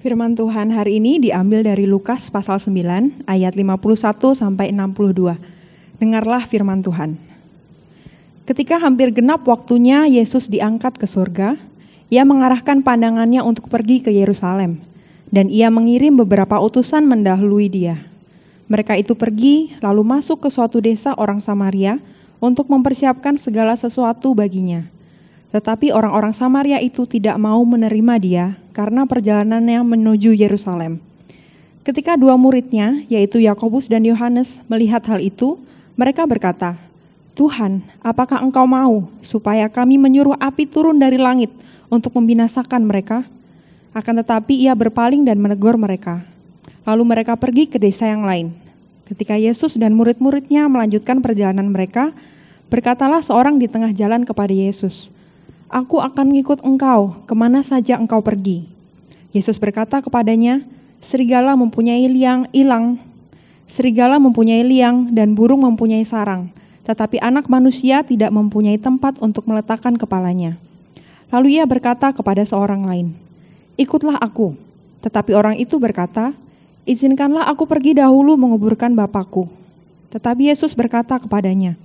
Firman Tuhan hari ini diambil dari Lukas pasal 9 ayat 51 sampai 62. Dengarlah firman Tuhan. Ketika hampir genap waktunya Yesus diangkat ke surga, ia mengarahkan pandangannya untuk pergi ke Yerusalem, dan ia mengirim beberapa utusan mendahului dia. Mereka itu pergi lalu masuk ke suatu desa orang Samaria untuk mempersiapkan segala sesuatu baginya. Tetapi orang-orang Samaria itu tidak mau menerima dia karena perjalanannya menuju Yerusalem. Ketika dua muridnya, yaitu Yakobus dan Yohanes, melihat hal itu, mereka berkata, "Tuhan, apakah Engkau mau supaya kami menyuruh api turun dari langit untuk membinasakan mereka?" Akan tetapi ia berpaling dan menegur mereka. Lalu mereka pergi ke desa yang lain. Ketika Yesus dan murid-muridnya melanjutkan perjalanan mereka, berkatalah seorang di tengah jalan kepada Yesus, "Aku akan mengikut Engkau kemana saja Engkau pergi." Yesus berkata kepadanya, serigala mempunyai liang dan burung mempunyai sarang, tetapi anak manusia tidak mempunyai tempat untuk meletakkan kepalanya. Lalu ia berkata kepada seorang lain, "Ikutlah aku." Tetapi orang itu berkata, "Izinkanlah aku pergi dahulu menguburkan Bapakku." Tetapi Yesus berkata kepadanya,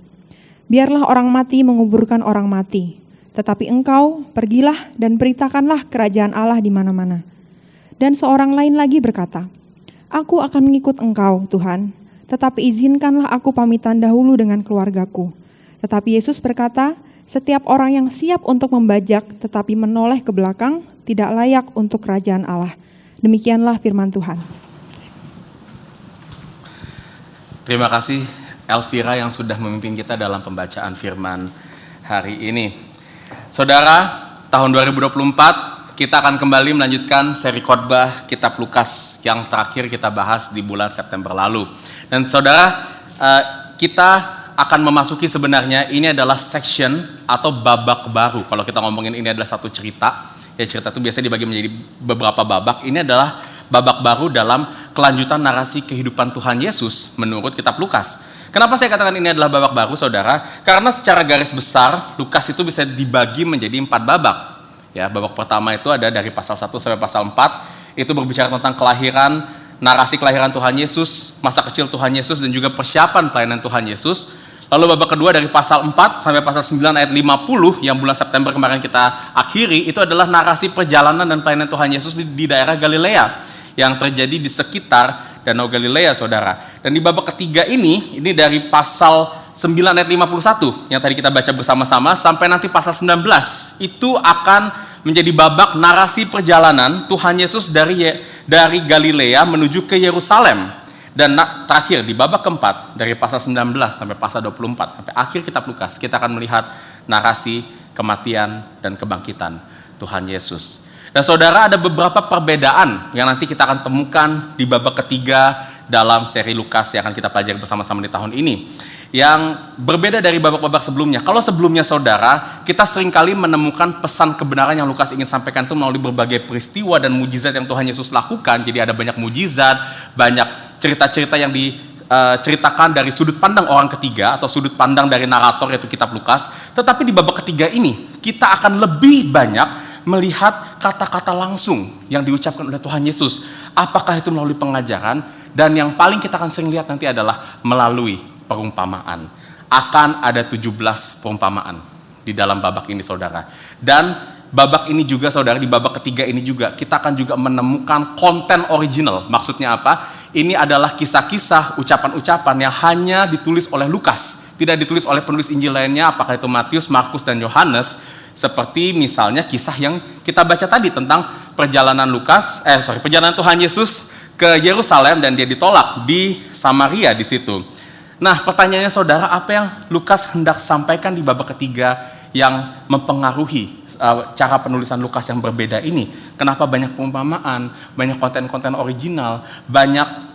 "Biarlah orang mati menguburkan orang mati. Tetapi engkau pergilah dan beritakanlah kerajaan Allah di mana-mana." Dan seorang lain lagi berkata, "Aku akan mengikut Engkau, Tuhan, tetapi izinkanlah aku pamitan dahulu dengan keluargaku." Tetapi Yesus berkata, "Setiap orang yang siap untuk membajak tetapi menoleh ke belakang tidak layak untuk kerajaan Allah." Demikianlah firman Tuhan. Terima kasih Elvira yang sudah memimpin kita dalam pembacaan firman hari ini. Saudara, tahun 2024 kita akan kembali melanjutkan seri khotbah Kitab Lukas yang terakhir kita bahas di bulan September lalu. Dan saudara, kita akan memasuki sebenarnya ini adalah section atau babak baru. Kalau kita ngomongin ini adalah satu cerita, ya cerita itu biasanya dibagi menjadi beberapa babak. Ini adalah babak baru dalam kelanjutan narasi kehidupan Tuhan Yesus menurut Kitab Lukas. Kenapa saya katakan ini adalah babak baru, saudara? Karena secara garis besar, Lukas itu bisa dibagi menjadi 4 babak. Ya, babak pertama itu ada dari pasal 1 sampai pasal 4, itu berbicara tentang kelahiran, narasi kelahiran Tuhan Yesus, masa kecil Tuhan Yesus, dan juga persiapan pelayanan Tuhan Yesus. Lalu babak kedua dari pasal 4 sampai pasal 9 ayat 50, yang bulan September kemarin kita akhiri, itu adalah narasi perjalanan dan pelayanan Tuhan Yesus di daerah Galilea, yang terjadi di sekitar Danau Galilea, saudara. Dan di babak ketiga ini dari pasal 9 ayat 51 yang tadi kita baca bersama-sama sampai nanti pasal 19, itu akan menjadi babak narasi perjalanan Tuhan Yesus dari Galilea menuju ke Yerusalem. Dan terakhir di babak keempat dari pasal 19 sampai pasal 24 sampai akhir kitab Lukas, kita akan melihat narasi kematian dan kebangkitan Tuhan Yesus. Dan saudara, ada beberapa perbedaan yang nanti kita akan temukan di babak ketiga dalam seri Lukas yang akan kita pelajari bersama-sama di tahun ini, yang berbeda dari babak-babak sebelumnya. Kalau sebelumnya, saudara, kita seringkali menemukan pesan kebenaran yang Lukas ingin sampaikan itu melalui berbagai peristiwa dan mujizat yang Tuhan Yesus lakukan. Jadi ada banyak mujizat, banyak cerita-cerita yang diceritakan dari sudut pandang orang ketiga atau sudut pandang dari narator, yaitu kitab Lukas. Tetapi di babak ketiga ini, kita akan lebih banyak melihat kata-kata langsung yang diucapkan oleh Tuhan Yesus. Apakah itu melalui pengajaran, dan yang paling kita akan sering lihat nanti adalah melalui perumpamaan. Akan ada 17 perumpamaan di dalam babak ini, saudara. Dan babak ini juga, saudara, di babak ketiga ini juga kita akan juga menemukan konten original. Maksudnya apa? Ini adalah kisah-kisah, ucapan-ucapan yang hanya ditulis oleh Lukas, tidak ditulis oleh penulis Injil lainnya, apakah itu Matius, Markus, dan Yohanes. Seperti misalnya kisah yang kita baca tadi tentang perjalanan perjalanan Tuhan Yesus ke Yerusalem dan dia ditolak di Samaria di situ. Nah, pertanyaannya, saudara, apa yang Lukas hendak sampaikan di babak ketiga yang mempengaruhi cara penulisan Lukas yang berbeda ini? Kenapa banyak perumpamaan, banyak konten-konten original, banyak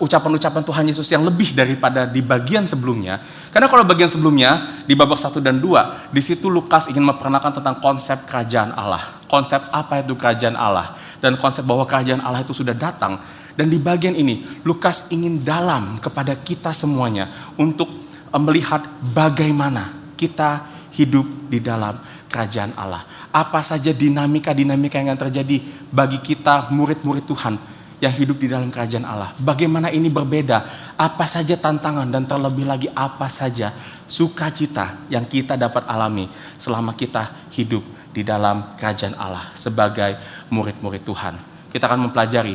ucapan-ucapan Tuhan Yesus yang lebih daripada di bagian sebelumnya? Karena kalau bagian sebelumnya di babak 1 dan 2, di situ Lukas ingin memperkenalkan tentang konsep kerajaan Allah. Konsep apa itu kerajaan Allah, dan konsep bahwa kerajaan Allah itu sudah datang. Dan di bagian ini Lukas ingin dalam kepada kita semuanya untuk melihat bagaimana kita hidup di dalam kerajaan Allah. Apa saja dinamika-dinamika yang terjadi bagi kita murid-murid Tuhan yang hidup di dalam kerajaan Allah. Bagaimana ini berbeda, apa saja tantangan, dan terlebih lagi apa saja sukacita yang kita dapat alami selama kita hidup di dalam kerajaan Allah sebagai murid-murid Tuhan. Kita akan mempelajari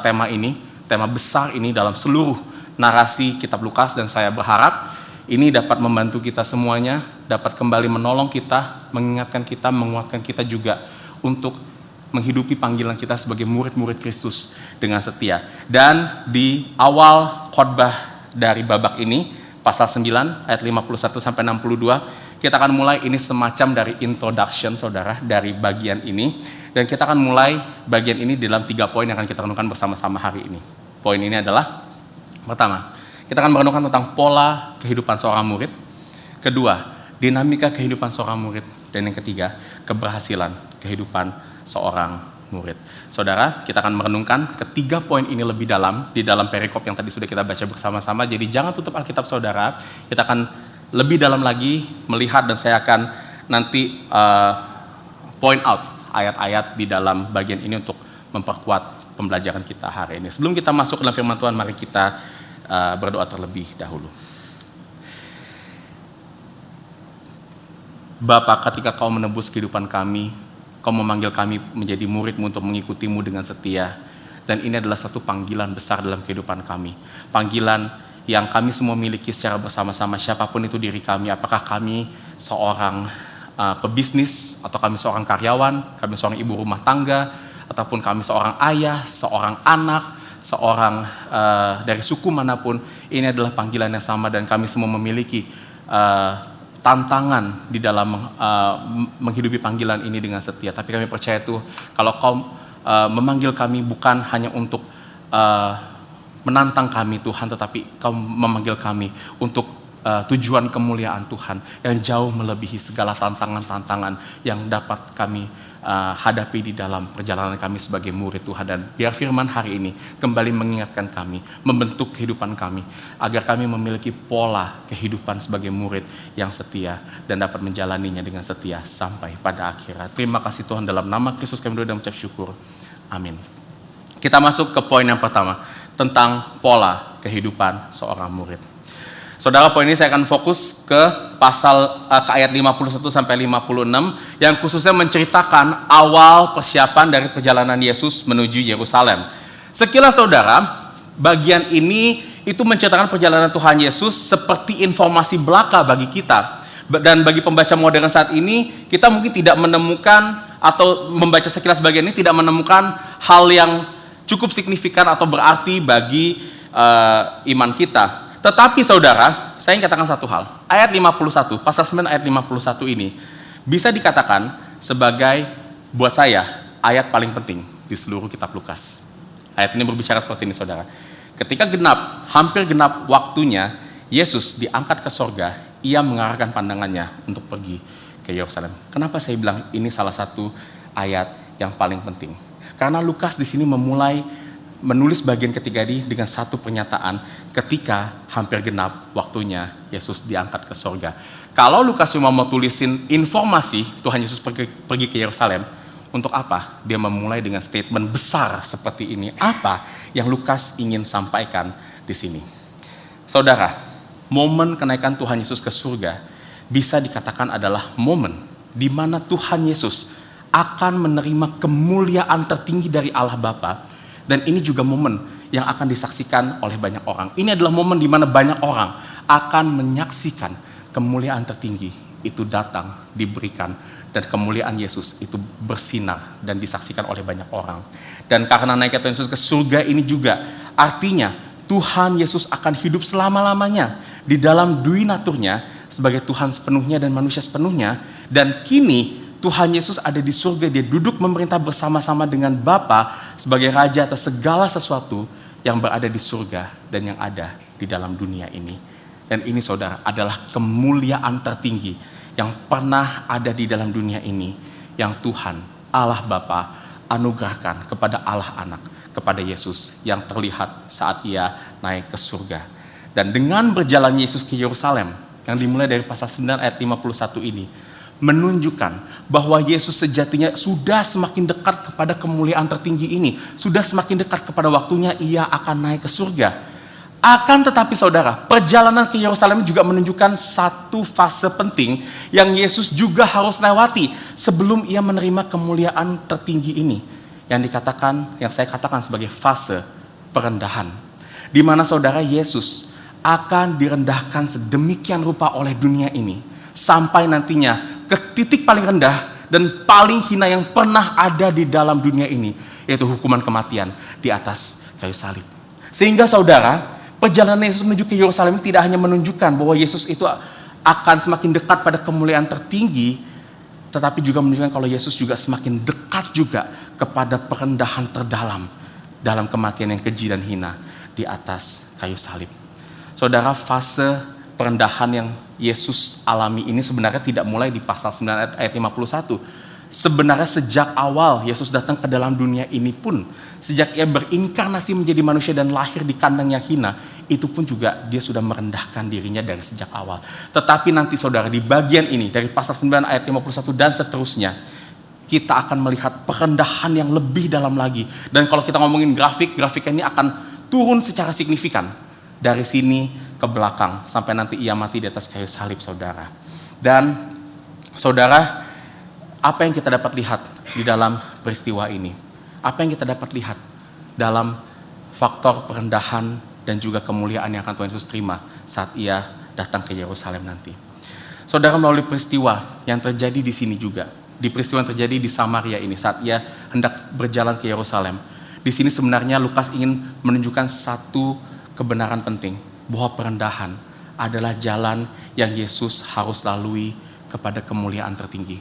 tema ini, tema besar ini dalam seluruh narasi kitab Lukas, dan saya berharap ini dapat membantu kita semuanya, dapat kembali menolong kita, mengingatkan kita, menguatkan kita juga untuk menghidupi panggilan kita sebagai murid-murid Kristus dengan setia. Dan di awal khotbah dari babak ini, pasal 9 ayat 51 sampai 62, kita akan mulai ini semacam dari introduction saudara dari bagian ini, dan kita akan mulai bagian ini dalam 3 poin yang akan kita renungkan bersama-sama hari ini. Poin ini adalah, pertama, kita akan merenungkan tentang pola kehidupan seorang murid. Kedua, dinamika kehidupan seorang murid. Dan yang ketiga, keberhasilan kehidupan seorang murid. Saudara, kita akan merenungkan ketiga poin ini lebih dalam di dalam perikop yang tadi sudah kita baca bersama-sama. Jadi jangan tutup Alkitab saudara. Kita akan lebih dalam lagi melihat, dan saya akan nanti point out ayat-ayat di dalam bagian ini untuk memperkuat pembelajaran kita hari ini. Sebelum kita masuk ke dalam firman Tuhan, mari kita berdoa terlebih dahulu. Bapa, ketika Kau menebus kehidupan kami, Kau memanggil kami menjadi murid-Mu untuk mengikuti-Mu dengan setia. Dan ini adalah satu panggilan besar dalam kehidupan kami. Panggilan yang kami semua miliki secara bersama-sama, siapapun itu diri kami. Apakah kami seorang pebisnis, atau kami seorang karyawan, kami seorang ibu rumah tangga, ataupun kami seorang ayah, seorang anak, seorang dari suku manapun, ini adalah panggilan yang sama, dan kami semua memiliki tantangan di dalam menghidupi panggilan ini dengan setia. Tapi kami percaya Tuh, kalau Kau memanggil kami bukan hanya untuk menantang kami Tuhan, tetapi Kau memanggil kami untuk tujuan kemuliaan Tuhan yang jauh melebihi segala tantangan-tantangan yang dapat kami hadapi di dalam perjalanan kami sebagai murid Tuhan. Dan biar firman hari ini kembali mengingatkan kami, membentuk kehidupan kami, agar kami memiliki pola kehidupan sebagai murid yang setia dan dapat menjalaninya dengan setia sampai pada akhirat. Terima kasih Tuhan, dalam nama Kristus kami berdoa dan mengucap syukur. Amin. Kita masuk ke poin yang pertama, tentang pola kehidupan seorang murid. Saudara, poin ini saya akan fokus ke pasal ke ayat 51 sampai 56 yang khususnya menceritakan awal persiapan dari perjalanan Yesus menuju Yerusalem. Sekilas saudara, bagian ini itu menceritakan perjalanan Tuhan Yesus seperti informasi belaka bagi kita. Dan bagi pembaca modern saat ini, kita mungkin tidak menemukan, atau membaca sekilas bagian ini tidak menemukan hal yang cukup signifikan atau berarti bagi iman kita. Tetapi saudara, saya ingin katakan satu hal. Ayat 51, pasal 9 ayat 51 ini bisa dikatakan sebagai, buat saya, ayat paling penting di seluruh kitab Lukas. Ayat ini berbicara seperti ini saudara. Ketika hampir genap waktunya, Yesus diangkat ke sorga, Ia mengarahkan pandangannya untuk pergi ke Yerusalem. Kenapa saya bilang ini salah satu ayat yang paling penting? Karena Lukas di sini menulis bagian ketiga ini dengan satu pernyataan, ketika hampir genap waktunya Yesus diangkat ke sorga. Kalau Lukas cuma mau tulisin informasi Tuhan Yesus pergi ke Yerusalem, untuk apa dia memulai dengan statement besar seperti ini? Apa yang Lukas ingin sampaikan di sini? Saudara, momen kenaikan Tuhan Yesus ke surga bisa dikatakan adalah momen di mana Tuhan Yesus akan menerima kemuliaan tertinggi dari Allah Bapa. Dan ini juga momen yang akan disaksikan oleh banyak orang. Ini adalah momen di mana banyak orang akan menyaksikan kemuliaan tertinggi itu datang, diberikan, dan kemuliaan Yesus itu bersinar dan disaksikan oleh banyak orang. Dan karena naiknya Tuhan Yesus ke surga ini juga artinya Tuhan Yesus akan hidup selama-lamanya di dalam dui naturnya sebagai Tuhan sepenuhnya dan manusia sepenuhnya. Dan kini Tuhan Yesus ada di surga, dia duduk memerintah bersama-sama dengan Bapa sebagai Raja atas segala sesuatu yang berada di surga dan yang ada di dalam dunia ini. Dan ini saudara adalah kemuliaan tertinggi yang pernah ada di dalam dunia ini, yang Tuhan Allah Bapa anugerahkan kepada Allah Anak, kepada Yesus yang terlihat saat Ia naik ke surga. Dan dengan berjalan Yesus ke Yerusalem, yang dimulai dari pasal 9 ayat 51 ini menunjukkan bahwa Yesus sejatinya sudah semakin dekat kepada kemuliaan tertinggi ini, sudah semakin dekat kepada waktunya ia akan naik ke surga. Akan tetapi saudara, perjalanan ke Yerusalem juga menunjukkan satu fase penting yang Yesus juga harus lewati sebelum ia menerima kemuliaan tertinggi ini, yang saya katakan sebagai fase perendahan, di mana saudara Yesus akan direndahkan sedemikian rupa oleh dunia ini sampai nantinya ke titik paling rendah dan paling hina yang pernah ada di dalam dunia ini, yaitu hukuman kematian di atas kayu salib. Sehingga saudara, perjalanan Yesus menuju ke Yerusalem tidak hanya menunjukkan bahwa Yesus itu akan semakin dekat pada kemuliaan tertinggi, tetapi juga menunjukkan kalau Yesus juga semakin dekat juga kepada perendahan terdalam dalam kematian yang keji dan hina di atas kayu salib. Saudara, fase perendahan yang Yesus alami ini sebenarnya tidak mulai di pasal 9 ayat 51. Sebenarnya sejak awal Yesus datang ke dalam dunia ini pun, sejak ia berinkarnasi menjadi manusia dan lahir di kandang yang hina, itu pun juga dia sudah merendahkan dirinya dari sejak awal. Tetapi nanti saudara, di bagian ini, dari pasal 9 ayat 51 dan seterusnya, kita akan melihat perendahan yang lebih dalam lagi. Dan kalau kita ngomongin grafik ini akan turun secara signifikan dari sini ke belakang, sampai nanti ia mati di atas kayu salib, saudara. Dan saudara, apa yang kita dapat lihat di dalam peristiwa ini? Apa yang kita dapat lihat dalam faktor perendahan dan juga kemuliaan yang akan Tuhan Yesus terima saat ia datang ke Yerusalem nanti? Saudara, melalui peristiwa yang terjadi di sini juga, di peristiwa yang terjadi di Samaria ini saat ia hendak berjalan ke Yerusalem, di sini sebenarnya Lukas ingin menunjukkan satu kebenaran penting, bahwa perendahan adalah jalan yang Yesus harus lalui kepada kemuliaan tertinggi.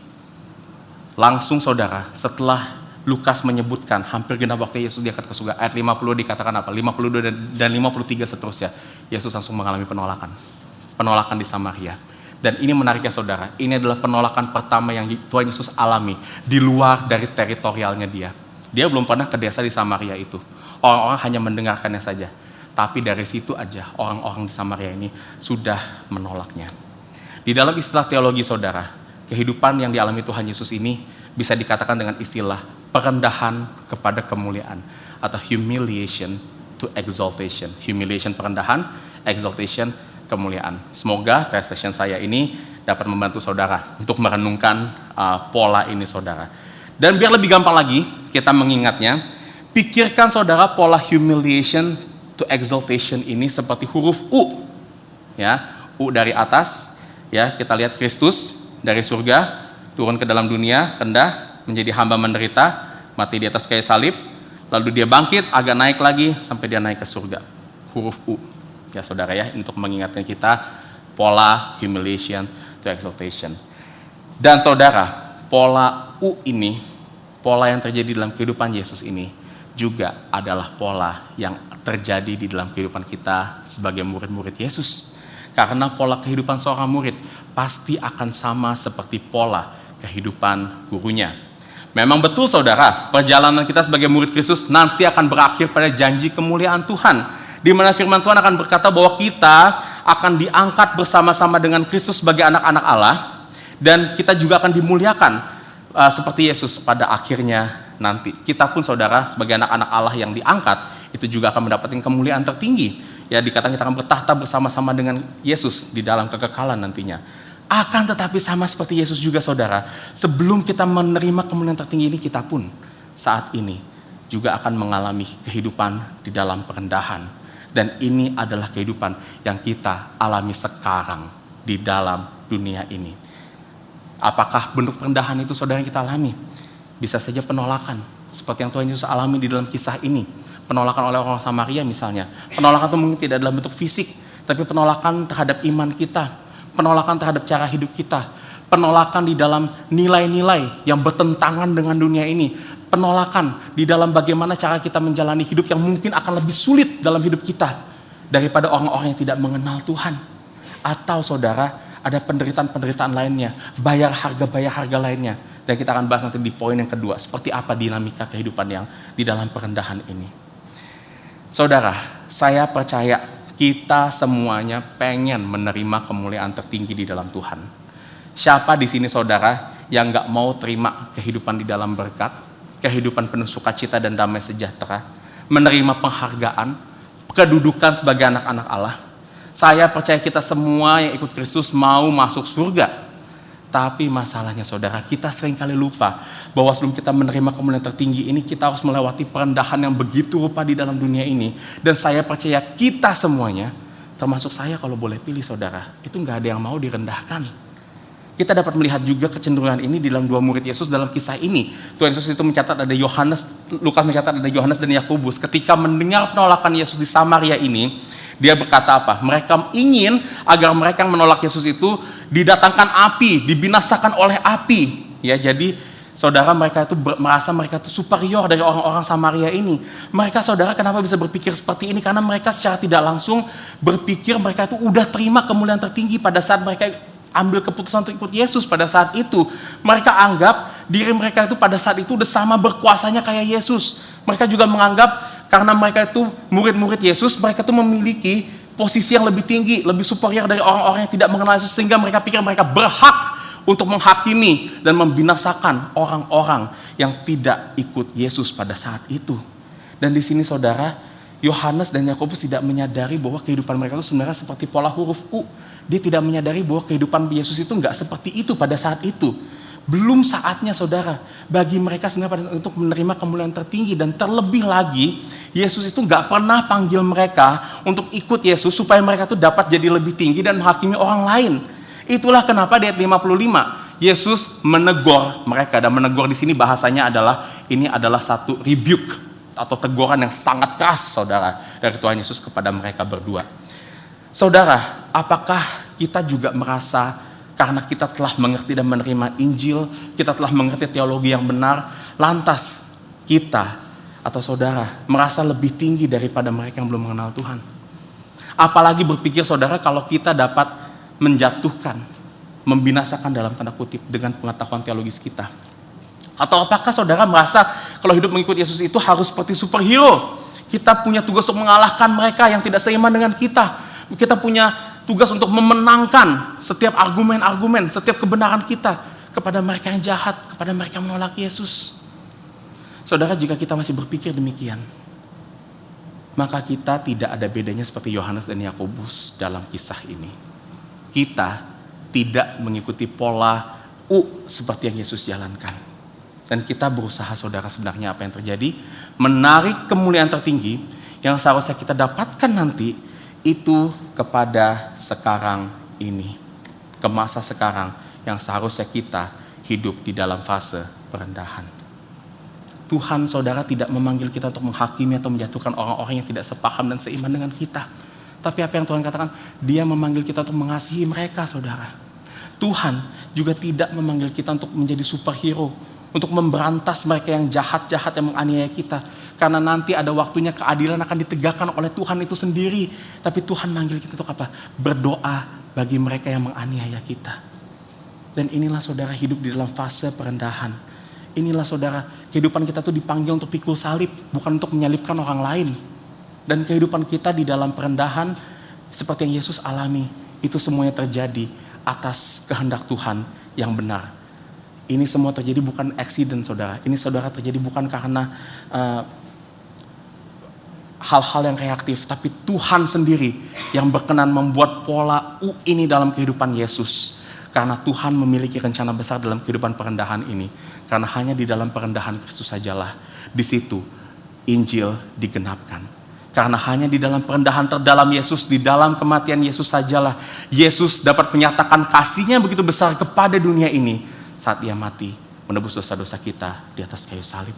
Langsung saudara, setelah Lukas menyebutkan hampir genap waktu Yesus diangkat ke surga, ayat 50 dikatakan apa? 52 dan 53 seterusnya, Yesus langsung mengalami penolakan di Samaria. Dan ini menariknya saudara, ini adalah penolakan pertama yang Tuhan Yesus alami di luar dari teritorialnya dia. Dia belum pernah ke desa di Samaria itu. Orang-orang hanya mendengarkannya saja. Tapi dari situ aja orang-orang di Samaria ini sudah menolaknya. Di dalam istilah teologi saudara, kehidupan yang dialami Tuhan Yesus ini bisa dikatakan dengan istilah perendahan kepada kemuliaan, atau humiliation to exaltation. Humiliation perendahan, exaltation kemuliaan. Semoga translation saya ini dapat membantu saudara untuk merenungkan pola ini saudara. Dan biar lebih gampang lagi kita mengingatnya, pikirkan saudara pola humiliation to exaltation ini seperti huruf U. Ya, U dari atas, ya, kita lihat Kristus dari surga turun ke dalam dunia, rendah, menjadi hamba menderita, mati di atas kayu salib, lalu dia bangkit, agak naik lagi sampai dia naik ke surga. Huruf U. Ya saudara ya, untuk mengingatkan kita pola humiliation to exaltation. Dan saudara, pola U ini, pola yang terjadi dalam kehidupan Yesus ini juga adalah pola yang terjadi di dalam kehidupan kita sebagai murid-murid Yesus. Karena pola kehidupan seorang murid pasti akan sama seperti pola kehidupan gurunya. Memang betul saudara, perjalanan kita sebagai murid Kristus nanti akan berakhir pada janji kemuliaan Tuhan, di mana firman Tuhan akan berkata bahwa kita akan diangkat bersama-sama dengan Kristus sebagai anak-anak Allah, dan kita juga akan dimuliakan seperti Yesus pada akhirnya nanti. Kita pun saudara sebagai anak-anak Allah yang diangkat itu juga akan mendapatkan kemuliaan tertinggi. Ya, dikatakan kita akan bertahta bersama-sama dengan Yesus di dalam kekekalan nantinya. Akan tetapi sama seperti Yesus juga saudara, sebelum kita menerima kemuliaan tertinggi ini, kita pun saat ini juga akan mengalami kehidupan di dalam perendahan. Dan ini adalah kehidupan yang kita alami sekarang di dalam dunia ini. Apakah bentuk perendahan itu saudara yang kita alami? Bisa saja penolakan, seperti yang Tuhan Yesus alami di dalam kisah ini. Penolakan oleh orang Samaria misalnya. Penolakan itu mungkin tidak dalam bentuk fisik, tapi penolakan terhadap iman kita, penolakan terhadap cara hidup kita, penolakan di dalam nilai-nilai yang bertentangan dengan dunia ini, penolakan di dalam bagaimana cara kita menjalani hidup yang mungkin akan lebih sulit dalam hidup kita daripada orang-orang yang tidak mengenal Tuhan. Atau saudara, ada penderitaan-penderitaan lainnya, bayar harga lainnya. Dan kita akan bahas nanti di poin yang kedua, seperti apa dinamika kehidupan yang di dalam perendahan ini. Saudara, saya percaya kita semuanya pengen menerima kemuliaan tertinggi di dalam Tuhan. Siapa di sini saudara yang gak mau terima kehidupan di dalam berkat, kehidupan penuh sukacita dan damai sejahtera, menerima penghargaan, kedudukan sebagai anak-anak Allah? Saya percaya kita semua yang ikut Kristus mau masuk surga. Tapi masalahnya saudara, kita seringkali lupa bahwa sebelum kita menerima kemuliaan tertinggi ini, kita harus melewati perendahan yang begitu rupa di dalam dunia ini. Dan saya percaya kita semuanya, termasuk saya kalau boleh pilih saudara, itu gak ada yang mau direndahkan. Kita dapat melihat juga kecenderungan ini di dalam dua murid Yesus dalam kisah ini. Tuhan Yesus itu mencatat ada Lukas mencatat ada Yohanes dan Yakobus. Ketika mendengar penolakan Yesus di Samaria ini, dia berkata apa? Mereka ingin agar mereka yang menolak Yesus itu didatangkan api, dibinasakan oleh api. Ya, jadi saudara, mereka itu merasa mereka itu superior dari orang-orang Samaria ini. Mereka saudara kenapa bisa berpikir seperti ini? Karena mereka secara tidak langsung berpikir mereka itu udah terima kemuliaan tertinggi pada saat mereka ambil keputusan untuk ikut Yesus pada saat itu. Mereka anggap diri mereka itu pada saat itu udah sama berkuasanya kayak Yesus. Mereka juga menganggap karena mereka itu murid-murid Yesus, mereka itu memiliki posisi yang lebih tinggi, lebih superior dari orang-orang yang tidak mengenal Yesus, sehingga mereka pikir mereka berhak untuk menghakimi dan membinasakan orang-orang yang tidak ikut Yesus pada saat itu. Dan di sini saudara, Yohanes dan Yakobus tidak menyadari bahwa kehidupan mereka itu sebenarnya seperti pola huruf U. Dia tidak menyadari bahwa kehidupan Yesus itu nggak seperti itu pada saat itu. Belum saatnya saudara bagi mereka sebenarnya untuk menerima kemuliaan tertinggi. Dan terlebih lagi, Yesus itu nggak pernah panggil mereka untuk ikut Yesus supaya mereka tuh dapat jadi lebih tinggi dan menghakimi orang lain. Itulah kenapa di ayat 55 Yesus menegur mereka, dan menegur di sini bahasanya adalah ini adalah satu rebuke atau teguran yang sangat keras saudara dari Tuhan Yesus kepada mereka berdua. Saudara, apakah kita juga merasa karena kita telah mengerti dan menerima Injil, kita telah mengerti teologi yang benar, lantas kita atau saudara merasa lebih tinggi daripada mereka yang belum mengenal Tuhan? Apalagi berpikir saudara kalau kita dapat menjatuhkan, membinasakan dalam tanda kutip dengan pengetahuan teologis kita. Atau apakah saudara merasa kalau hidup mengikut Yesus itu harus seperti superhero? Kita punya tugas untuk mengalahkan mereka yang tidak seiman dengan kita. Kita punya tugas untuk memenangkan setiap argumen-argumen, setiap kebenaran kita kepada mereka yang jahat, kepada mereka yang menolak Yesus. Saudara, jika kita masih berpikir demikian, maka kita tidak ada bedanya seperti Yohanes dan Yakobus dalam kisah ini. Kita tidak mengikuti pola U seperti yang Yesus jalankan. Dan kita berusaha saudara sebenarnya apa yang terjadi? Menarik kemuliaan tertinggi yang seharusnya kita dapatkan nanti itu kepada sekarang ini, ke masa sekarang yang seharusnya kita hidup di dalam fase perendahan. Tuhan saudara tidak memanggil kita untuk menghakimi atau menjatuhkan orang-orang yang tidak sepaham dan seiman dengan kita. Tapi apa yang Tuhan katakan? Dia memanggil kita untuk mengasihi mereka saudara. Tuhan juga tidak memanggil kita untuk menjadi superhero, untuk memberantas mereka yang jahat-jahat yang menganiaya kita. Karena nanti ada waktunya keadilan akan ditegakkan oleh Tuhan itu sendiri. Tapi Tuhan manggil kita untuk apa? Berdoa bagi mereka yang menganiaya kita. Dan inilah saudara hidup di dalam fase perendahan. Inilah saudara kehidupan kita tuh dipanggil untuk pikul salib, bukan untuk menyalibkan orang lain. Dan kehidupan kita di dalam perendahan seperti yang Yesus alami, itu semuanya terjadi atas kehendak Tuhan yang benar. Ini semua terjadi bukan accident saudara. Ini saudara terjadi bukan karena hal-hal yang reaktif, tapi Tuhan sendiri yang berkenan membuat pola U ini dalam kehidupan Yesus. Karena Tuhan memiliki rencana besar dalam kehidupan perendahan ini. Karena hanya di dalam perendahan Kristus sajalah di situ Injil digenapkan. Karena hanya di dalam perendahan terdalam Yesus, di dalam kematian Yesus sajalah Yesus dapat menyatakan kasih-Nya begitu besar kepada dunia ini saat Ia mati menebus dosa-dosa kita di atas kayu salib.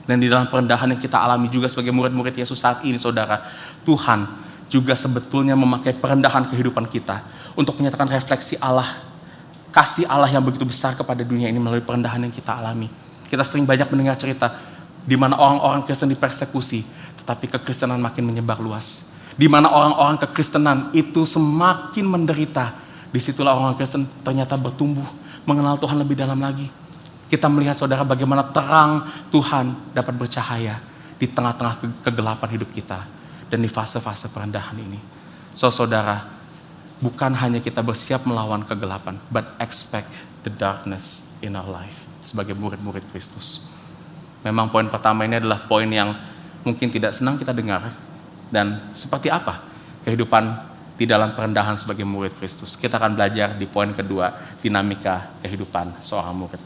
Dan di dalam perendahan yang kita alami juga sebagai murid-murid Yesus saat ini saudara, Tuhan juga sebetulnya memakai perendahan kehidupan kita untuk menyatakan refleksi Allah, kasih Allah yang begitu besar kepada dunia ini melalui perendahan yang kita alami. Kita sering banyak mendengar cerita di mana orang-orang Kristen dipersekusi, tetapi kekristenan makin menyebar luas. Di mana orang-orang kekristenan itu semakin menderita, disitulah orang Kristen ternyata bertumbuh, mengenal Tuhan lebih dalam lagi. Kita melihat saudara bagaimana terang Tuhan dapat bercahaya di tengah-tengah kegelapan hidup kita. dan di fase-fase perendahan ini. So saudara, bukan hanya kita bersiap melawan kegelapan, but expect the darkness in our life sebagai murid-murid Kristus. Memang poin pertama ini adalah poin yang mungkin tidak senang kita dengar. Dan seperti apa kehidupan di dalam perendahan sebagai murid Kristus? Kita akan belajar di poin kedua, dinamika kehidupan seorang murid.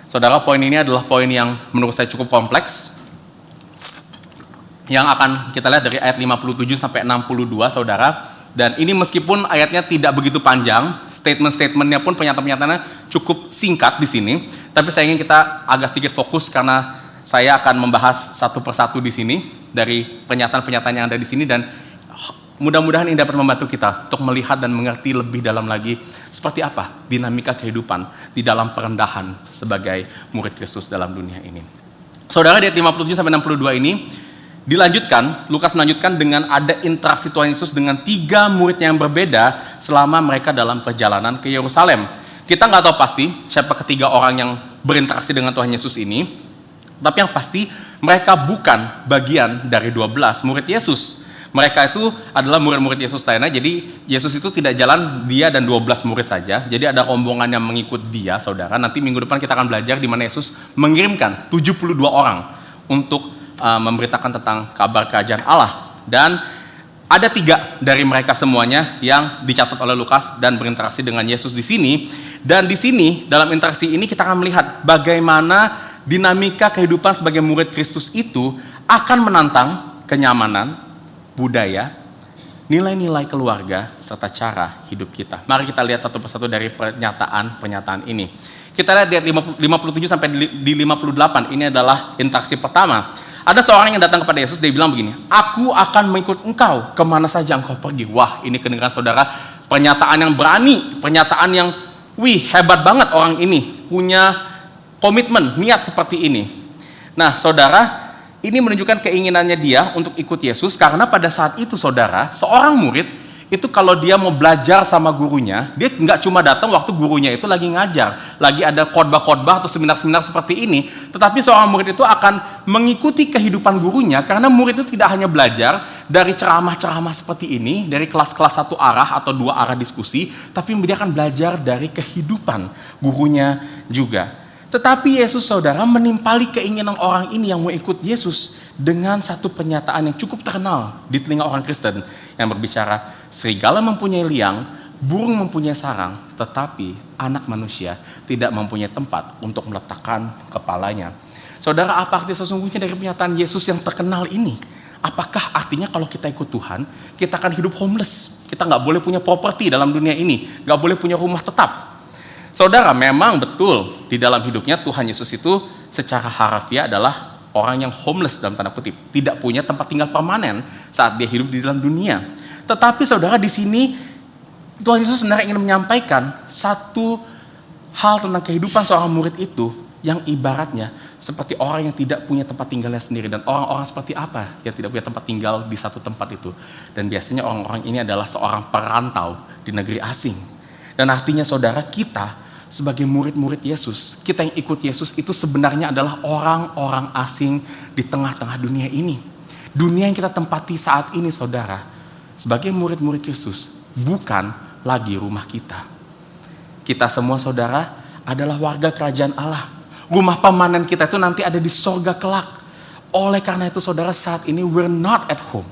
Saudara, poin ini adalah poin yang menurut saya cukup kompleks, yang akan kita lihat dari ayat 57 sampai 62, saudara. Dan ini meskipun ayatnya tidak begitu panjang, statement-statementnya pun, pernyataan-pernyataannya cukup singkat di sini, tapi saya ingin kita agak sedikit fokus karena saya akan membahas satu persatu di sini dari pernyataan-pernyataan yang ada di sini, dan mudah-mudahan ini dapat membantu kita untuk melihat dan mengerti lebih dalam lagi seperti apa dinamika kehidupan di dalam perendahan sebagai murid Kristus dalam dunia ini. Saudara, di ayat 57 sampai 62 ini dilanjutkan, Lukas melanjutkan dengan ada interaksi Tuhan Yesus dengan 3 muridnya yang berbeda selama mereka dalam perjalanan ke Yerusalem. Kita nggak tahu pasti siapa ketiga orang yang berinteraksi dengan Tuhan Yesus ini, tapi yang pasti mereka bukan bagian dari 12 murid Yesus. Mereka itu adalah murid-murid Yesus lainnya. Jadi Yesus itu tidak jalan dia dan 12 murid saja. Jadi ada rombongan yang mengikut dia, saudara. Nanti minggu depan kita akan belajar di mana Yesus mengirimkan 72 orang untuk memberitakan tentang kabar kerajaan Allah. Dan ada 3 dari mereka semuanya yang dicatat oleh Lukas dan berinteraksi dengan Yesus di sini. Dan di sini dalam interaksi ini kita akan melihat bagaimana dinamika kehidupan sebagai murid Kristus itu akan menantang kenyamanan, budaya, nilai-nilai keluarga, serta cara hidup kita. Mari kita lihat satu persatu dari pernyataan ini. Kita lihat di ayat 57 sampai di 58, ini adalah interaksi pertama. Ada seorang yang datang kepada Yesus, dia bilang begini, "Aku akan mengikut engkau kemana saja engkau pergi." Wah, ini kedengaran saudara, pernyataan yang berani, pernyataan yang, hebat banget orang ini, punya komitmen, niat seperti ini. Nah, saudara, ini menunjukkan keinginannya dia untuk ikut Yesus, karena pada saat itu, saudara, seorang murid itu kalau dia mau belajar sama gurunya, dia nggak cuma datang waktu gurunya itu lagi ngajar, lagi ada khotbah-khotbah atau seminar-seminar seperti ini, tetapi seorang murid itu akan mengikuti kehidupan gurunya, karena murid itu tidak hanya belajar dari ceramah-ceramah seperti ini, dari kelas-kelas 1 arah atau 2 arah diskusi, tapi dia akan belajar dari kehidupan gurunya juga. Tetapi Yesus, saudara, menimpali keinginan orang ini yang mau ikut Yesus dengan satu pernyataan yang cukup terkenal di telinga orang Kristen yang berbicara, "Serigala mempunyai liang, burung mempunyai sarang, tetapi anak manusia tidak mempunyai tempat untuk meletakkan kepalanya." Saudara, apa arti sesungguhnya dari pernyataan Yesus yang terkenal ini? Apakah artinya kalau kita ikut Tuhan, kita akan hidup homeless? Kita nggak boleh punya properti dalam dunia ini, nggak boleh punya rumah tetap? Saudara, memang betul di dalam hidupnya Tuhan Yesus itu secara harafiah adalah orang yang homeless dalam tanda kutip, tidak punya tempat tinggal permanen saat dia hidup di dalam dunia. Tetapi saudara, di sini Tuhan Yesus sebenarnya ingin menyampaikan satu hal tentang kehidupan seorang murid itu yang ibaratnya seperti orang yang tidak punya tempat tinggalnya sendiri. Dan orang-orang seperti apa yang tidak punya tempat tinggal di satu tempat itu? Dan biasanya orang-orang ini adalah seorang perantau di negeri asing. Dan artinya saudara, kita sebagai murid-murid Yesus, kita yang ikut Yesus itu sebenarnya adalah orang-orang asing di tengah-tengah dunia ini. Dunia yang kita tempati saat ini, saudara, sebagai murid-murid Yesus, bukan lagi rumah kita. Kita semua, saudara, adalah warga kerajaan Allah. Rumah permanen kita itu nanti ada di sorga kelak. Oleh karena itu, saudara, saat ini we're not at home.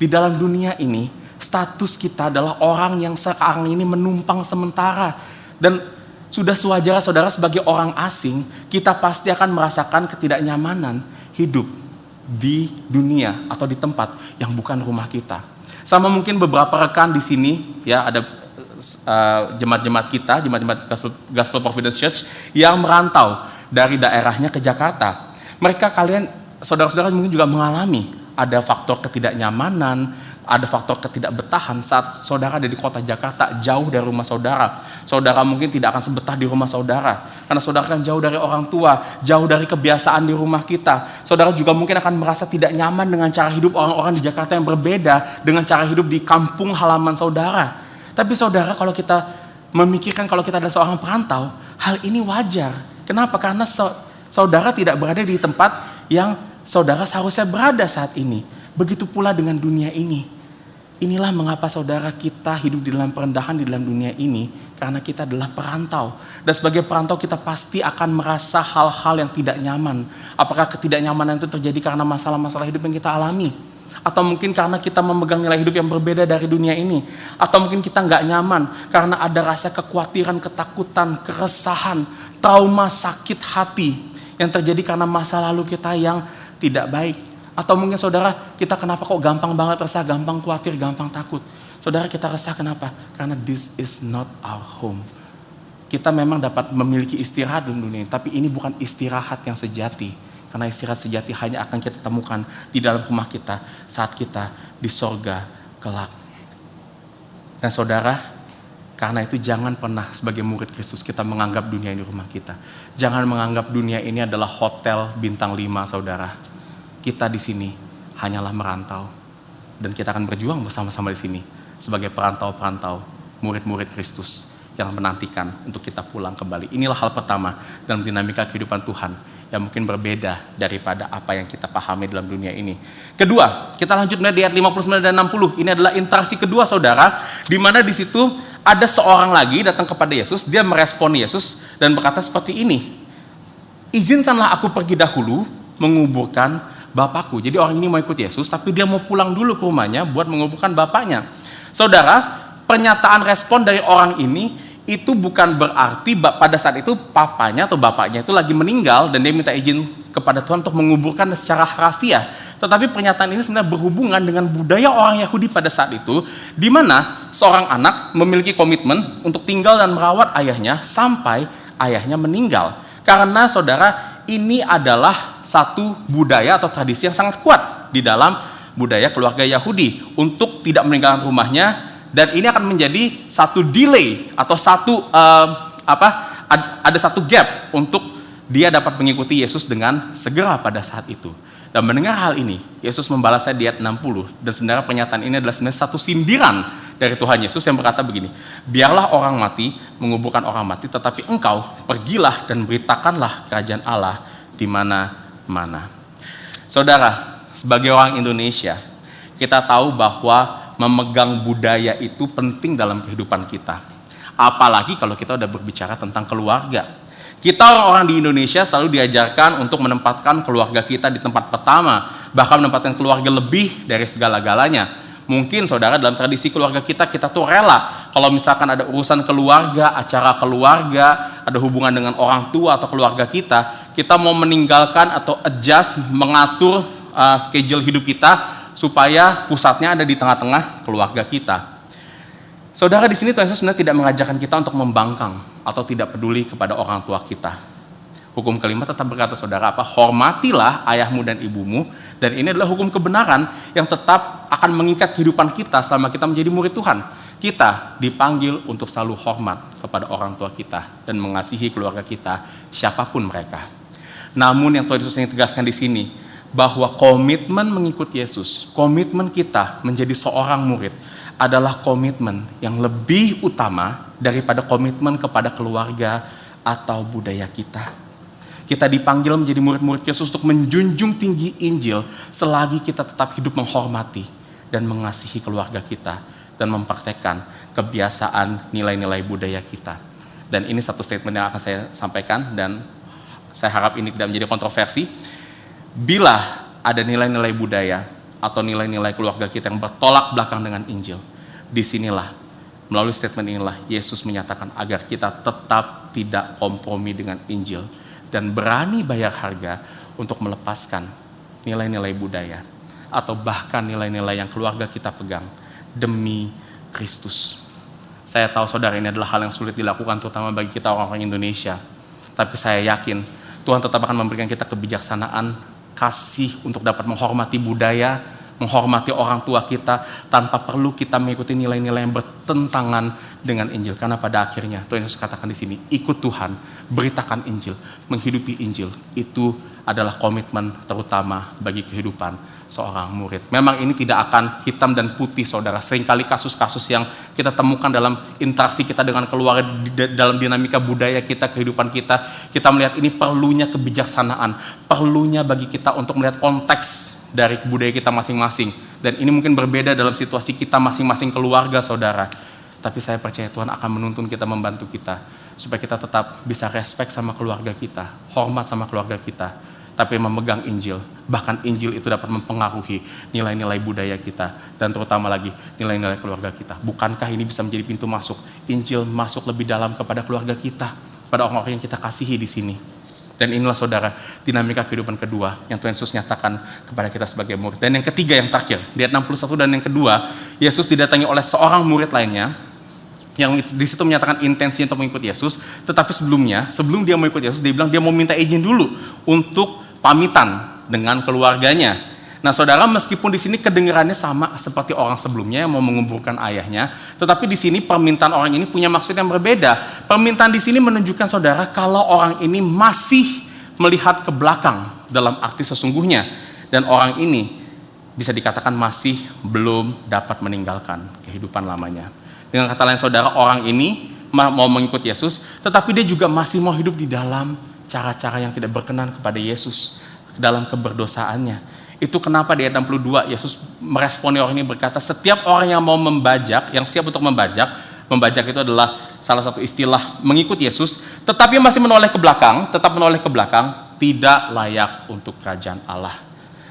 Di dalam dunia ini, status kita adalah orang yang sekarang ini menumpang sementara. Dan sudah sewajarnya, saudara, sebagai orang asing, kita pasti akan merasakan ketidaknyamanan hidup di dunia atau di tempat yang bukan rumah kita. Sama mungkin beberapa rekan di sini, ya, ada jemaat-jemaat kita, jemaat-jemaat Gospel Providence Church yang merantau dari daerahnya ke Jakarta. Mereka, kalian, saudara-saudara, mungkin juga mengalami ada faktor ketidaknyamanan, ada faktor ketidakbetahan saat saudara ada di kota Jakarta, jauh dari rumah saudara. Saudara mungkin tidak akan sebetah di rumah saudara, karena saudara kan jauh dari orang tua, jauh dari kebiasaan di rumah kita. Saudara juga mungkin akan merasa tidak nyaman dengan cara hidup orang-orang di Jakarta yang berbeda dengan cara hidup di kampung halaman saudara. Tapi saudara, kalau kita memikirkan kalau kita adalah seorang perantau, hal ini wajar. Kenapa? Karena saudara tidak berada di tempat yang saudara seharusnya berada saat ini. Begitu pula dengan dunia ini. Inilah mengapa saudara kita hidup di dalam perendahan di dalam dunia ini, karena kita adalah perantau. Dan sebagai perantau kita pasti akan merasa hal-hal yang tidak nyaman. Apakah ketidaknyamanan itu terjadi karena masalah-masalah hidup yang kita alami? Atau mungkin karena kita memegang nilai hidup yang berbeda dari dunia ini? Atau mungkin kita nggak nyaman karena ada rasa kekhawatiran, ketakutan, keresahan, trauma, sakit hati yang terjadi karena masa lalu kita yang tidak baik. Atau mungkin saudara, kita kenapa kok gampang banget resah, gampang khawatir, gampang takut. Saudara, kita resah kenapa? Karena this is not our home. Kita memang dapat memiliki istirahat di dunia ini, tapi ini bukan istirahat yang sejati. Karena istirahat sejati hanya akan kita temukan di dalam rumah kita saat kita di sorga kelak. Dan saudara, karena itu jangan pernah sebagai murid Kristus kita menganggap dunia ini rumah kita. Jangan menganggap dunia ini adalah hotel bintang 5, saudara. Kita di sini hanyalah merantau, dan kita akan berjuang bersama-sama di sini sebagai perantau-perantau, murid-murid Kristus yang menantikan untuk kita pulang kembali. Inilah hal pertama dalam dinamika kehidupan Tuhan yang mungkin berbeda daripada apa yang kita pahami dalam dunia ini. Kedua, kita lanjut di ayat 59 dan 60. Ini adalah interaksi kedua, saudara, di mana di situ ada seorang lagi datang kepada Yesus, dia merespon Yesus dan berkata seperti ini, "Izinkanlah aku pergi dahulu menguburkan Bapakku." Jadi orang ini mau ikut Yesus, tapi dia mau pulang dulu ke rumahnya buat menguburkan bapaknya. Saudara, pernyataan respon dari orang ini itu bukan berarti pada saat itu papanya atau bapaknya itu lagi meninggal dan dia minta izin kepada Tuhan untuk menguburkan secara harafiah. Tetapi pernyataan ini sebenarnya berhubungan dengan budaya orang Yahudi pada saat itu, di mana seorang anak memiliki komitmen untuk tinggal dan merawat ayahnya sampai ayahnya meninggal. Karena saudara, ini adalah satu budaya atau tradisi yang sangat kuat di dalam budaya keluarga Yahudi untuk tidak meninggalkan rumahnya, dan ini akan menjadi satu delay atau ada satu gap untuk dia dapat mengikuti Yesus dengan segera pada saat itu. Dan mendengar hal ini, Yesus membalasnya di ayat 60, dan sebenarnya pernyataan ini adalah sebenarnya satu sindiran dari Tuhan Yesus yang berkata begini, "Biarlah orang mati menguburkan orang mati, tetapi engkau pergilah dan beritakanlah kerajaan Allah di mana-mana." Saudara, sebagai orang Indonesia, kita tahu bahwa memegang budaya itu penting dalam kehidupan kita. Apalagi kalau kita udah berbicara tentang keluarga. Kita orang-orang di Indonesia selalu diajarkan untuk menempatkan keluarga kita di tempat pertama, bahkan menempatkan keluarga lebih dari segala-galanya. Mungkin saudara, dalam tradisi keluarga kita tuh rela kalau misalkan ada urusan keluarga, acara keluarga, ada hubungan dengan orang tua atau keluarga kita mau meninggalkan atau adjust, mengatur schedule hidup kita supaya pusatnya ada di tengah-tengah keluarga kita. Saudara, di sini Tuhan Yesus sebenarnya tidak mengajarkan kita untuk membangkang atau tidak peduli kepada orang tua kita. Hukum kelima tetap berkata, saudara, hormatilah ayahmu dan ibumu, dan ini adalah hukum kebenaran yang tetap akan mengikat kehidupan kita selama kita menjadi murid Tuhan. Kita dipanggil untuk selalu hormat kepada orang tua kita dan mengasihi keluarga kita, siapapun mereka. Namun yang Tuhan Yesus ingin tegaskan di sini, bahwa komitmen mengikut Yesus, komitmen kita menjadi seorang murid adalah komitmen yang lebih utama daripada komitmen kepada keluarga atau budaya kita. Kita dipanggil menjadi murid-murid Yesus untuk menjunjung tinggi Injil selagi kita tetap hidup menghormati dan mengasihi keluarga kita dan mempraktekkan kebiasaan nilai-nilai budaya kita. Dan ini satu statement yang akan saya sampaikan dan saya harap ini tidak menjadi kontroversi. Bila ada nilai-nilai budaya atau nilai-nilai keluarga kita yang bertolak belakang dengan Injil, disinilah, melalui statement inilah, Yesus menyatakan agar kita tetap tidak kompromi dengan Injil dan berani bayar harga untuk melepaskan nilai-nilai budaya atau bahkan nilai-nilai yang keluarga kita pegang demi Kristus. Saya tahu saudara, ini adalah hal yang sulit dilakukan terutama bagi kita orang-orang Indonesia, tapi saya yakin Tuhan tetap akan memberikan kita kebijaksanaan, kasih untuk dapat menghormati budaya, menghormati orang tua kita tanpa perlu kita mengikuti nilai-nilai yang bertentangan dengan Injil. Karena pada akhirnya Tuhan Yesus katakan di sini, ikut Tuhan, beritakan Injil, menghidupi Injil. Itu adalah komitmen terutama bagi kehidupan seorang murid. Memang ini tidak akan hitam dan putih, saudara. Seringkali kasus-kasus yang kita temukan dalam interaksi kita dengan keluarga, dalam dinamika budaya kita, kehidupan kita melihat ini perlunya kebijaksanaan, perlunya bagi kita untuk melihat konteks dari budaya kita masing-masing. Dan ini mungkin berbeda dalam situasi kita masing-masing keluarga, saudara. Tapi saya percaya Tuhan akan menuntun kita, membantu kita, supaya kita tetap bisa respect sama keluarga kita, hormat sama keluarga kita, tapi memegang Injil. Bahkan Injil itu dapat mempengaruhi nilai-nilai budaya kita, dan terutama lagi nilai-nilai keluarga kita. Bukankah ini bisa menjadi pintu masuk Injil masuk lebih dalam kepada keluarga kita, pada orang-orang yang kita kasihi di sini. Dan inilah, saudara, dinamika kehidupan kedua yang Tuhan Yesus nyatakan kepada kita sebagai murid. Dan yang ketiga, yang terakhir, di ayat 61 dan yang kedua, Yesus didatangi oleh seorang murid lainnya yang di situ menyatakan intensi untuk mengikut Yesus. Tetapi sebelum dia mau ikut Yesus, dia bilang dia mau minta izin dulu untuk pamitan dengan keluarganya. Nah, saudara, meskipun di sini kedengarannya sama seperti orang sebelumnya yang mau menguburkan ayahnya, tetapi di sini permintaan orang ini punya maksud yang berbeda. Permintaan di sini menunjukkan, saudara, kalau orang ini masih melihat ke belakang dalam arti sesungguhnya, dan orang ini bisa dikatakan masih belum dapat meninggalkan kehidupan lamanya. Dengan kata lain, saudara, orang ini mau mengikut Yesus, tetapi dia juga masih mau hidup di dalam cara-cara yang tidak berkenan kepada Yesus, dalam keberdosaannya. Itu kenapa di ayat 62 Yesus meresponi orang ini berkata, setiap orang yang mau membajak, yang siap untuk membajak itu adalah salah satu istilah mengikut Yesus, tetapi masih tetap menoleh ke belakang, tidak layak untuk kerajaan Allah.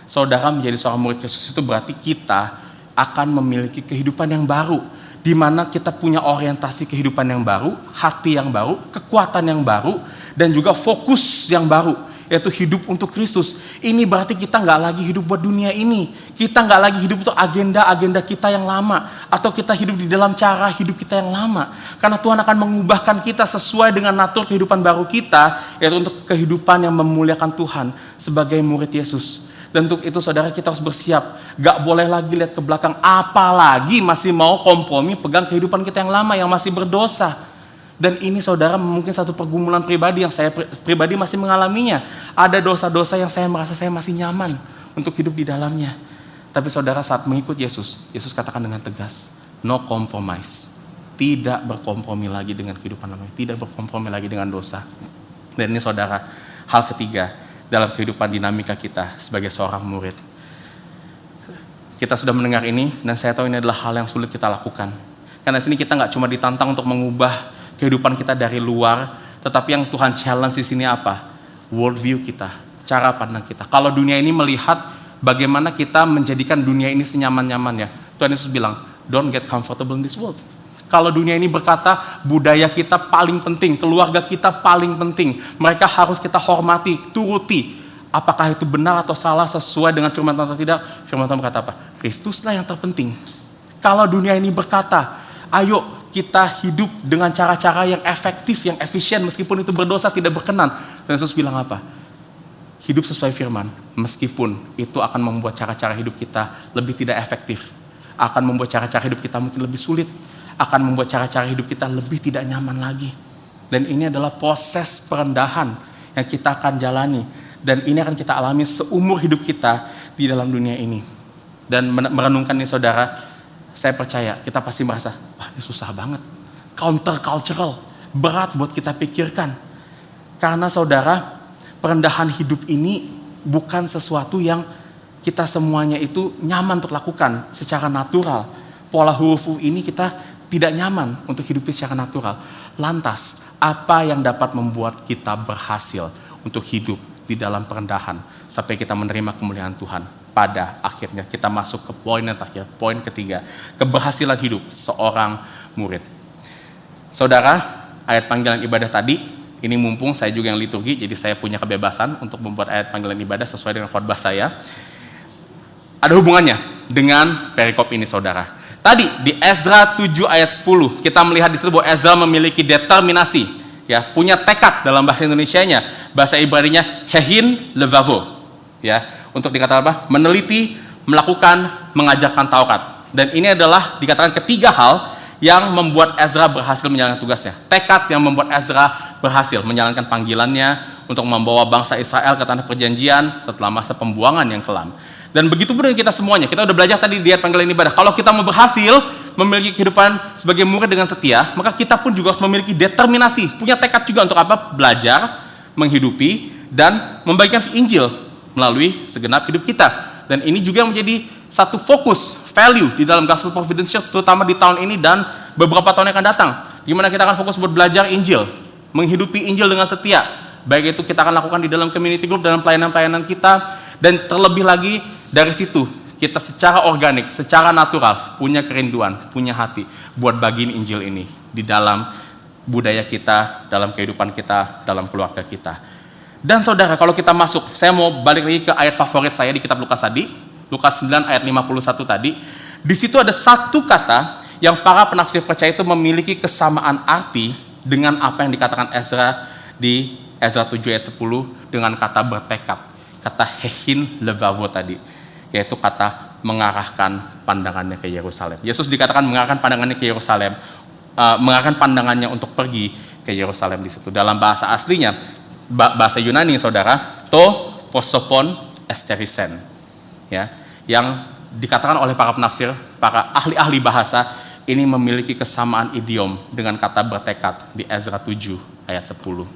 Saudara, menjadi seorang murid Yesus itu berarti kita akan memiliki kehidupan yang baru, di mana kita punya orientasi kehidupan yang baru, hati yang baru, kekuatan yang baru, dan juga fokus yang baru, yaitu hidup untuk Kristus. Ini berarti kita nggak lagi hidup buat dunia ini. Kita nggak lagi hidup untuk agenda-agenda kita yang lama, atau kita hidup di dalam cara hidup kita yang lama. Karena Tuhan akan mengubahkan kita sesuai dengan natur kehidupan baru kita, yaitu untuk kehidupan yang memuliakan Tuhan sebagai murid Yesus. Dan untuk itu, saudara, kita harus bersiap. Gak boleh lagi lihat ke belakang, apalagi masih mau kompromi pegang kehidupan kita yang lama, yang masih berdosa. Dan ini, saudara, mungkin satu pergumulan pribadi yang saya pribadi masih mengalaminya. Ada dosa-dosa yang saya merasa saya masih nyaman untuk hidup di dalamnya. Tapi, saudara, saat mengikut Yesus, Yesus katakan dengan tegas, no compromise. Tidak berkompromi lagi dengan kehidupan lama, tidak berkompromi lagi dengan dosa. Dan ini, saudara, hal ketiga dalam kehidupan dinamika kita sebagai seorang murid. Kita sudah mendengar ini, dan saya tahu ini adalah hal yang sulit kita lakukan. Karena di sini kita nggak cuma ditantang untuk mengubah kehidupan kita dari luar, tetapi yang Tuhan challenge di sini apa? Worldview kita, cara pandang kita. Kalau dunia ini melihat bagaimana kita menjadikan dunia ini senyaman-nyamannya, Tuhan Yesus bilang, don't get comfortable in this world. Kalau dunia ini berkata budaya kita paling penting, keluarga kita paling penting, mereka harus kita hormati, turuti. Apakah itu benar atau salah, sesuai dengan firman Tuhan atau tidak? Firman Tuhan berkata apa? Kristuslah yang terpenting. Kalau dunia ini berkata, ayo kita hidup dengan cara-cara yang efektif, yang efisien, meskipun itu berdosa, tidak berkenan. Dan Yesus bilang apa? Hidup sesuai firman, meskipun itu akan membuat cara-cara hidup kita lebih tidak efektif, akan membuat cara-cara hidup kita mungkin lebih sulit, akan membuat cara-cara hidup kita lebih tidak nyaman lagi. Dan ini adalah proses perendahan yang kita akan jalani, dan ini akan kita alami seumur hidup kita di dalam dunia ini. Dan merenungkan ini, saudara, saya percaya kita pasti merasa, wah, ini susah banget, countercultural, berat buat kita pikirkan. Karena, saudara, perendahan hidup ini bukan sesuatu yang kita semuanya itu nyaman untuk lakukan secara natural. Pola huruf U ini kita tidak nyaman untuk hidup secara natural. Lantas, apa yang dapat membuat kita berhasil untuk hidup di dalam perendahan sampai kita menerima kemuliaan Tuhan? Pada akhirnya kita masuk ke poin yang terakhir, poin ketiga, keberhasilan hidup seorang murid. Saudara, ayat panggilan ibadah tadi, ini mumpung saya juga yang liturgi, jadi saya punya kebebasan untuk membuat ayat panggilan ibadah sesuai dengan khotbah saya. Ada hubungannya dengan perikop ini, saudara. Tadi di Ezra 7 ayat 10, kita melihat di situ bahwa Ezra memiliki determinasi, ya, punya tekad dalam bahasa Indonesianya, bahasa Ibraninya hehin levavo, ya. Untuk dikatakan apa? Meneliti, melakukan, mengajarkan Taurat. Dan ini adalah dikatakan ketiga hal yang membuat Ezra berhasil menjalankan tugasnya. Tekad yang membuat Ezra berhasil menjalankan panggilannya untuk membawa bangsa Israel ke tanah perjanjian setelah masa pembuangan yang kelam. Dan begitu pun dengan kita semuanya. Kita udah belajar tadi di ayat panggilan ibadah. Kalau kita mau berhasil memiliki kehidupan sebagai murid dengan setia, maka kita pun juga harus memiliki determinasi, punya tekad juga untuk apa? Belajar, menghidupi, dan membagikan Injil melalui segenap hidup kita. Dan ini juga menjadi satu fokus, value di dalam Gospel Providential, terutama di tahun ini dan beberapa tahun yang akan datang. Gimana kita akan fokus buat belajar Injil, menghidupi Injil dengan setia. Baik itu kita akan lakukan di dalam community group, dalam pelayanan-pelayanan kita, dan terlebih lagi dari situ, kita secara organik, secara natural, punya kerinduan, punya hati buat bagiin Injil ini di dalam budaya kita, dalam kehidupan kita, dalam keluarga kita. Dan saudara, kalau kita masuk, saya mau balik lagi ke ayat favorit saya di kitab Lukas tadi, Lukas 9 ayat 51 tadi. Di situ ada satu kata yang para penafsir percaya itu memiliki kesamaan arti dengan apa yang dikatakan Ezra di Ezra 7 ayat 10 dengan kata bertekad, kata hehin levavo tadi, yaitu kata mengarahkan pandangannya ke Yerusalem. Yesus dikatakan mengarahkan pandangannya ke Yerusalem, mengarahkan pandangannya untuk pergi ke Yerusalem di situ. Dalam bahasa aslinya, bahasa Yunani, saudara, to prosopon esterisen, ya, yang dikatakan oleh para penafsir, para ahli-ahli bahasa, ini memiliki kesamaan idiom dengan kata bertekad di Ezra 7 ayat 10.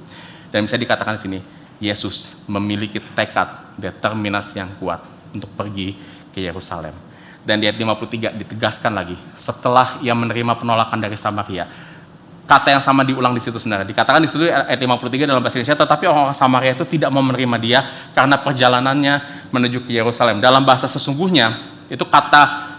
Dan bisa dikatakan di sini, Yesus memiliki tekad, determinasi yang kuat untuk pergi ke Yerusalem. Dan di ayat 53 ditegaskan lagi, setelah ia menerima penolakan dari Samaria, kata yang sama diulang di situ sebenarnya. Dikatakan di situ ayat 53 dalam bahasa Indonesia, tetapi orang Samaria itu tidak mau menerima dia karena perjalanannya menuju ke Yerusalem. Dalam bahasa sesungguhnya, itu kata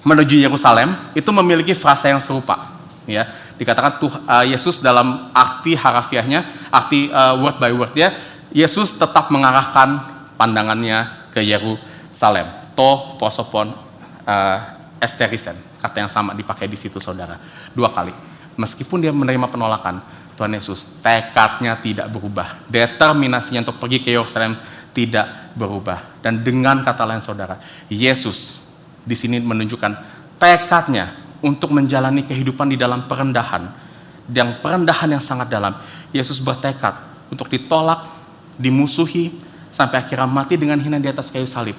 menuju Yerusalem itu memiliki frasa yang serupa. Ya, dikatakan Yesus dalam arti harafiahnya, arti word by word ya, Yesus tetap mengarahkan pandangannya ke Yerusalem. To prosopon esterisen, kata yang sama dipakai di situ, saudara, 2 kali. Meskipun dia menerima penolakan, Tuhan Yesus tekadnya tidak berubah, determinasinya untuk pergi ke Yerusalem tidak berubah. Dan dengan kata lain, saudara, Yesus di sini menunjukkan tekadnya untuk menjalani kehidupan di dalam perendahan, yang sangat dalam. Yesus bertekad untuk ditolak, dimusuhi, sampai akhirnya mati dengan hina di atas kayu salib.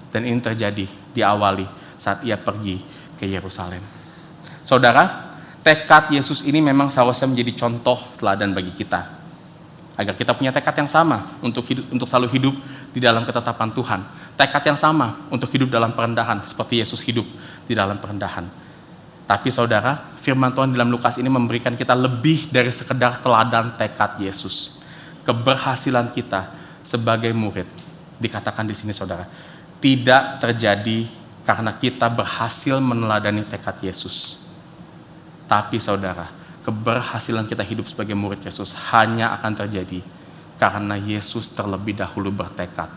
Dan ini terjadi, diawali saat ia pergi ke Yerusalem. Saudara, tekad Yesus ini memang seharusnya menjadi contoh teladan bagi kita, agar kita punya tekad yang sama untuk selalu hidup di dalam ketetapan Tuhan. Tekad yang sama untuk hidup dalam perendahan, seperti Yesus hidup di dalam perendahan. Tapi saudara, firman Tuhan dalam Lukas ini memberikan kita lebih dari sekedar teladan tekad Yesus. Keberhasilan kita sebagai murid, dikatakan di sini, saudara, tidak terjadi karena kita berhasil meneladani tekad Yesus. Tapi saudara, keberhasilan kita hidup sebagai murid Yesus hanya akan terjadi karena Yesus terlebih dahulu bertekad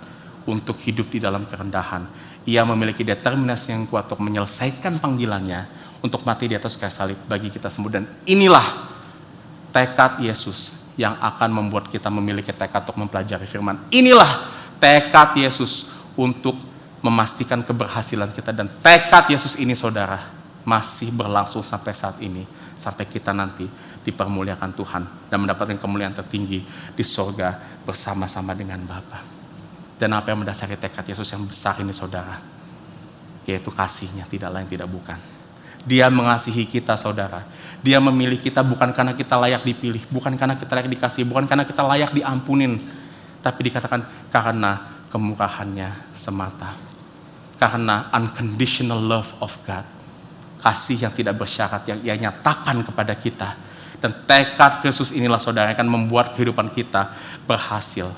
untuk hidup di dalam kerendahan. Ia memiliki determinasi yang kuat untuk menyelesaikan panggilannya, untuk mati di atas kayu salib bagi kita semua. Dan inilah tekad Yesus yang akan membuat kita memiliki tekad untuk mempelajari firman. Inilah tekad Yesus untuk memastikan keberhasilan kita. Dan tekad Yesus ini, saudara, masih berlangsung sampai saat ini, sampai kita nanti dipermuliakan Tuhan dan mendapatkan kemuliaan tertinggi di surga bersama-sama dengan Bapa. Dan apa yang mendasari tekad Yesus yang besar ini, saudara, yaitu kasihnya, tidak lain tidak bukan. Dia mengasihi kita, saudara. Dia memilih kita bukan karena kita layak dipilih, bukan karena kita layak dikasih, bukan karena kita layak diampunin, tapi dikatakan karena kemurahannya semata. Karena unconditional love of God. Kasih yang tidak bersyarat yang ia nyatakan kepada kita. Dan tekad Kristus inilah, saudara, yang akan membuat kehidupan kita berhasil.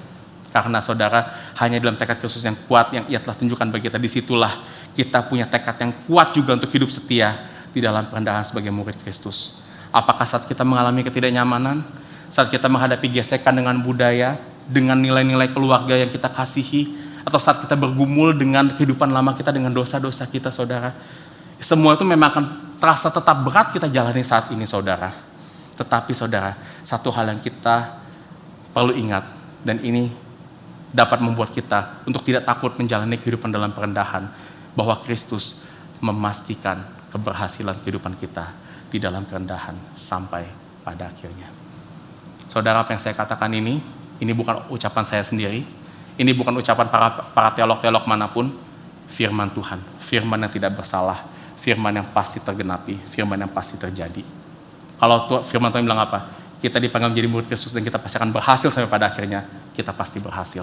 Karena saudara, hanya dalam tekad Kristus yang kuat yang ia telah tunjukkan bagi kita, disitulah kita punya tekad yang kuat juga untuk hidup setia di dalam perendahan sebagai murid Kristus. Apakah saat kita mengalami ketidaknyamanan, saat kita menghadapi gesekan dengan budaya, dengan nilai-nilai keluarga yang kita kasihi, atau saat kita bergumul dengan kehidupan lama kita, dengan dosa-dosa kita, saudara, semua itu memang akan terasa tetap berat kita jalani saat ini, saudara. Tetapi saudara, satu hal yang kita perlu ingat, dan ini dapat membuat kita untuk tidak takut menjalani kehidupan dalam perendahan, bahwa Kristus memastikan keberhasilan kehidupan kita di dalam kerendahan sampai pada akhirnya. Saudara, apa yang saya katakan ini bukan ucapan saya sendiri, ini bukan ucapan para teolog-teolog manapun, firman Tuhan, firman yang tidak bersalah, firman yang pasti tergenapi, firman yang pasti terjadi. Kalau firman Tuhan bilang apa? Kita dipanggil menjadi murid Kristus dan kita pasti akan berhasil sampai pada akhirnya, kita pasti berhasil.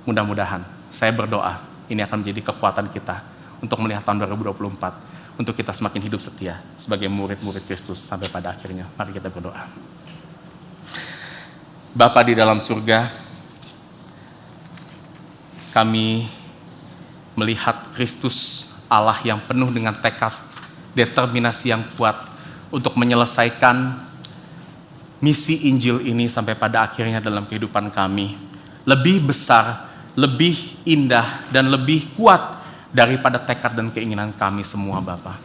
Mudah-mudahan, saya berdoa, ini akan menjadi kekuatan kita untuk melihat tahun 2024, untuk kita semakin hidup setia sebagai murid-murid Kristus sampai pada akhirnya. Mari kita berdoa. Bapa di dalam surga, kami melihat Kristus Allah yang penuh dengan tekad, determinasi yang kuat untuk menyelesaikan misi Injil ini sampai pada akhirnya dalam kehidupan kami. Lebih besar, lebih indah, dan lebih kuat daripada tekad dan keinginan kami semua, Bapa.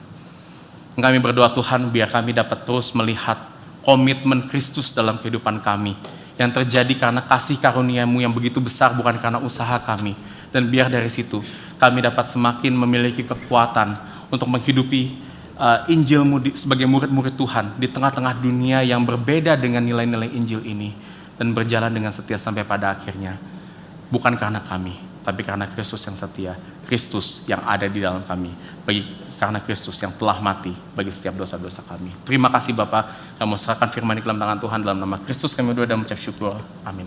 Kami berdoa Tuhan, biar kami dapat terus melihat komitmen Kristus dalam kehidupan kami, yang terjadi karena kasih karunia-Mu yang begitu besar, bukan karena usaha kami. Dan biar dari situ kami dapat semakin memiliki kekuatan untuk menghidupi Injil-Mu sebagai murid-murid Tuhan di tengah-tengah dunia yang berbeda dengan nilai-nilai Injil ini, dan berjalan dengan setia sampai pada akhirnya. Bukan karena kami, tapi karena Kristus yang setia, Kristus yang ada di dalam kami, karena Kristus yang telah mati bagi setiap dosa-dosa kami. Terima kasih Bapa, kami serahkan firman di dalam tangan Tuhan, dalam nama Kristus kami berdoa dan mengucap syukur. Amin.